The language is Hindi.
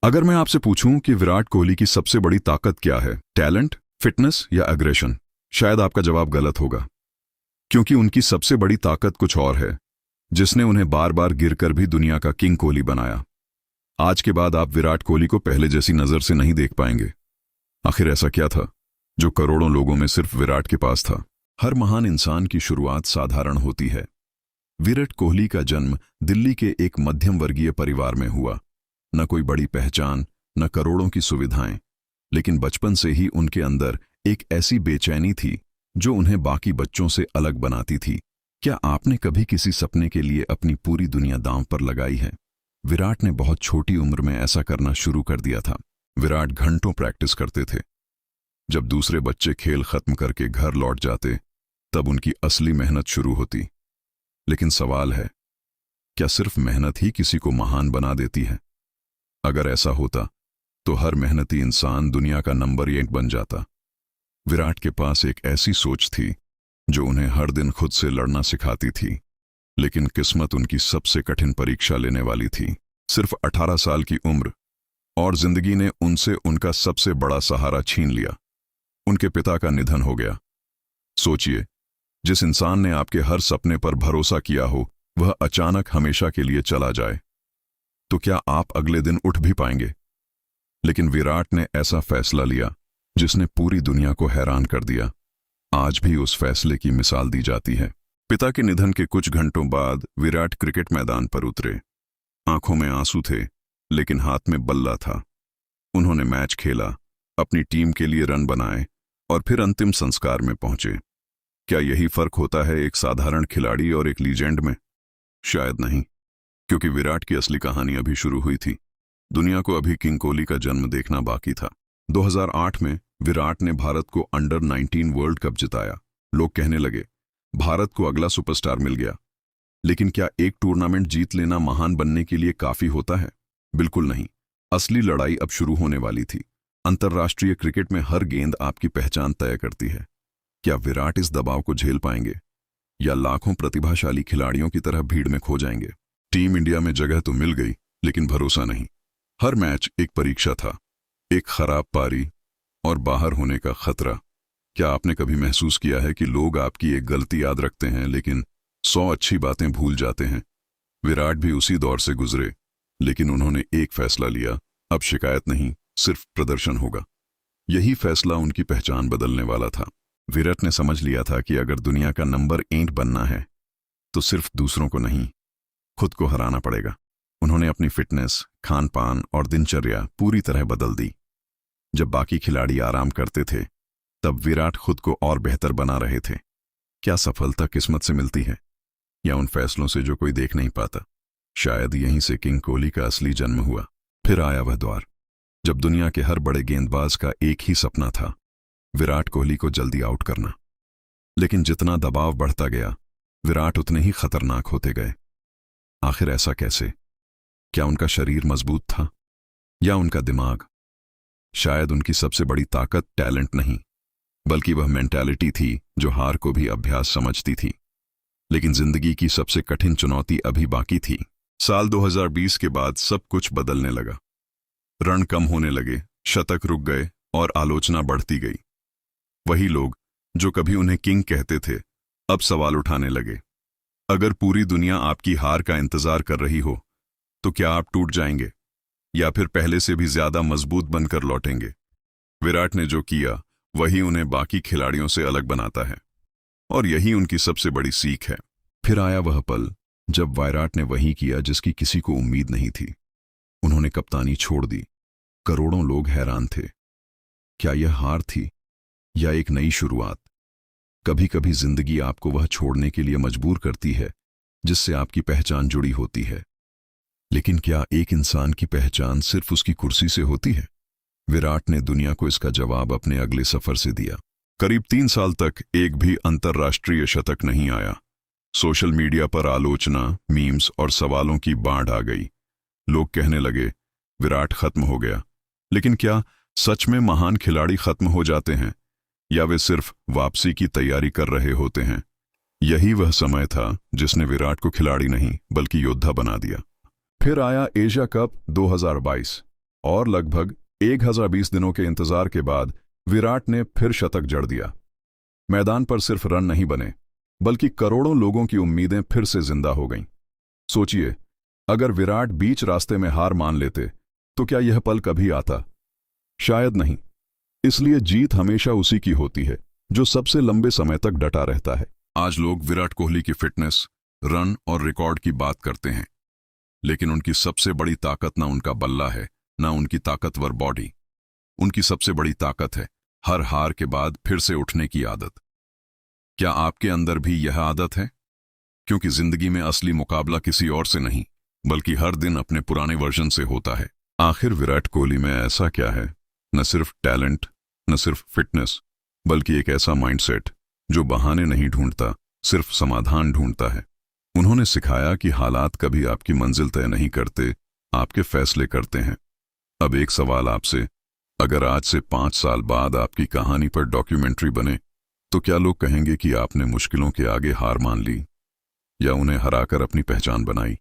अगर मैं आपसे पूछूं कि विराट कोहली की सबसे बड़ी ताकत क्या है, टैलेंट, फिटनेस या एग्रेशन, शायद आपका जवाब गलत होगा। क्योंकि उनकी सबसे बड़ी ताकत कुछ और है, जिसने उन्हें बार बार गिरकर भी दुनिया का किंग कोहली बनाया। आज के बाद आप विराट कोहली को पहले जैसी नजर से नहीं देख पाएंगे। आखिर ऐसा क्या था जो करोड़ों लोगों में सिर्फ विराट के पास था? हर महान इंसान की शुरुआत साधारण होती है। विराट कोहली का जन्म दिल्ली के एक मध्यम वर्गीय परिवार में हुआ। न कोई बड़ी पहचान, न करोड़ों की सुविधाएं, लेकिन बचपन से ही उनके अंदर एक ऐसी बेचैनी थी जो उन्हें बाकी बच्चों से अलग बनाती थी। क्या आपने कभी किसी सपने के लिए अपनी पूरी दुनिया दांव पर लगाई है? विराट ने बहुत छोटी उम्र में ऐसा करना शुरू कर दिया था। विराट घंटों प्रैक्टिस करते थे। जब दूसरे बच्चे खेल खत्म करके घर लौट जाते, तब उनकी असली मेहनत शुरू होती। लेकिन सवाल है, क्या सिर्फ मेहनत ही किसी को महान बना देती है? अगर ऐसा होता तो हर मेहनती इंसान दुनिया का नंबर 1 बन जाता। विराट के पास एक ऐसी सोच थी जो उन्हें हर दिन खुद से लड़ना सिखाती थी। लेकिन किस्मत उनकी सबसे कठिन परीक्षा लेने वाली थी। सिर्फ 18 साल की उम्र और जिंदगी ने उनसे उनका सबसे बड़ा सहारा छीन लिया। उनके पिता का निधन हो गया। सोचिए, जिस इंसान ने आपके हर सपने पर भरोसा किया हो, वह अचानक हमेशा के लिए चला जाए, तो क्या आप अगले दिन उठ भी पाएंगे? लेकिन विराट ने ऐसा फैसला लिया जिसने पूरी दुनिया को हैरान कर दिया। आज भी उस फैसले की मिसाल दी जाती है। पिता के निधन के कुछ घंटों बाद विराट क्रिकेट मैदान पर उतरे। आंखों में आंसू थे, लेकिन हाथ में बल्ला था। उन्होंने मैच खेला, अपनी टीम के लिए रन बनाए और फिर अंतिम संस्कार में पहुंचे। क्या यही फर्क होता है एक साधारण खिलाड़ी और एक लीजेंड में? शायद नहीं, क्योंकि विराट की असली कहानी अभी शुरू हुई थी। दुनिया को अभी किंग कोहली का जन्म देखना बाकी था। 2008 में विराट ने भारत को अंडर 19 वर्ल्ड कप जिताया। लोग कहने लगे, भारत को अगला सुपरस्टार मिल गया। लेकिन क्या एक टूर्नामेंट जीत लेना महान बनने के लिए काफी होता है? बिल्कुल नहीं। असली लड़ाई अब शुरू होने वाली थी। अंतर्राष्ट्रीय क्रिकेट में हर गेंद आपकी पहचान तय करती है। क्या विराट इस दबाव को झेल पाएंगे, या लाखों प्रतिभाशाली खिलाड़ियों की तरह भीड़ में खो जाएंगे? टीम इंडिया में जगह तो मिल गई, लेकिन भरोसा नहीं। हर मैच एक परीक्षा था, एक खराब पारी और बाहर होने का खतरा। क्या आपने कभी महसूस किया है कि लोग आपकी एक गलती याद रखते हैं, लेकिन 100 अच्छी बातें भूल जाते हैं? विराट भी उसी दौर से गुजरे, लेकिन उन्होंने एक फैसला लिया, अब शिकायत नहीं, सिर्फ प्रदर्शन होगा। यही फैसला उनकी पहचान बदलने वाला था। विराट ने समझ लिया था कि अगर दुनिया का नंबर 1 बनना है, तो सिर्फ दूसरों को नहीं, खुद को हराना पड़ेगा। उन्होंने अपनी फिटनेस, खान पान और दिनचर्या पूरी तरह बदल दी। जब बाकी खिलाड़ी आराम करते थे, तब विराट खुद को और बेहतर बना रहे थे। क्या सफलता किस्मत से मिलती है, या उन फैसलों से जो कोई देख नहीं पाता? शायद यहीं से किंग कोहली का असली जन्म हुआ। फिर आया वह दौर जब दुनिया के हर बड़े गेंदबाज का एक ही सपना था, विराट कोहली को जल्दी आउट करना। लेकिन जितना दबाव बढ़ता गया, विराट उतने ही खतरनाक होते गए। आखिर ऐसा कैसे? क्या उनका शरीर मजबूत था, या उनका दिमाग? शायद उनकी सबसे बड़ी ताकत टैलेंट नहीं, बल्कि वह मेंटालिटी थी जो हार को भी अभ्यास समझती थी। लेकिन जिंदगी की सबसे कठिन चुनौती अभी बाकी थी। साल 2020 के बाद सब कुछ बदलने लगा। रन कम होने लगे, शतक रुक गए और आलोचना बढ़ती गई। वही लोग जो कभी उन्हें किंग कहते थे, अब सवाल उठाने लगे। अगर पूरी दुनिया आपकी हार का इंतजार कर रही हो, तो क्या आप टूट जाएंगे, या फिर पहले से भी ज्यादा मजबूत बनकर लौटेंगे? विराट ने जो किया, वही उन्हें बाकी खिलाड़ियों से अलग बनाता है, और यही उनकी सबसे बड़ी सीख है। फिर आया वह पल जब विराट ने वही किया जिसकी किसी को उम्मीद नहीं थी। उन्होंने कप्तानी छोड़ दी। करोड़ों लोग हैरान थे। क्या यह हार थी, या एक नई शुरुआत? कभी कभी जिंदगी आपको वह छोड़ने के लिए मजबूर करती है जिससे आपकी पहचान जुड़ी होती है। लेकिन क्या एक इंसान की पहचान सिर्फ उसकी कुर्सी से होती है? विराट ने दुनिया को इसका जवाब अपने अगले सफर से दिया। करीब 3 साल तक एक भी अंतर्राष्ट्रीय शतक नहीं आया। सोशल मीडिया पर आलोचना, मीम्स और सवालों की बाढ़ आ गई। लोग कहने लगे, विराट खत्म हो गया। लेकिन क्या सच में महान खिलाड़ी खत्म हो जाते हैं, या वे सिर्फ वापसी की तैयारी कर रहे होते हैं? यही वह समय था जिसने विराट को खिलाड़ी नहीं, बल्कि योद्धा बना दिया। फिर आया एशिया कप 2022। और लगभग 1020 दिनों के इंतजार के बाद विराट ने फिर शतक जड़ दिया। मैदान पर सिर्फ रन नहीं बने, बल्कि करोड़ों लोगों की उम्मीदें फिर से जिंदा हो गईं। सोचिए, अगर विराट बीच रास्ते में हार मान लेते तो क्या यह पल कभी आता? शायद नहीं। इसलिए जीत हमेशा उसी की होती है जो सबसे लंबे समय तक डटा रहता है। आज लोग विराट कोहली की फिटनेस, रन और रिकॉर्ड की बात करते हैं, लेकिन उनकी सबसे बड़ी ताकत ना उनका बल्ला है, ना उनकी ताकतवर बॉडी। उनकी सबसे बड़ी ताकत है हर हार के बाद फिर से उठने की आदत। क्या आपके अंदर भी यह आदत है? क्योंकि जिंदगी में असली मुकाबला किसी और से नहीं, बल्कि हर दिन अपने पुराने वर्जन से होता है। आखिर विराट कोहली में ऐसा क्या है? न सिर्फ टैलेंट, न सिर्फ फिटनेस, बल्कि एक ऐसा माइंडसेट जो बहाने नहीं ढूंढता, सिर्फ समाधान ढूंढता है। उन्होंने सिखाया कि हालात कभी आपकी मंजिल तय नहीं करते, आपके फैसले करते हैं। अब एक सवाल आपसे, अगर आज से 5 साल बाद आपकी कहानी पर डॉक्यूमेंट्री बने, तो क्या लोग कहेंगे कि आपने मुश्किलों के आगे हार मान ली, या उन्हें हराकर अपनी पहचान बनाई?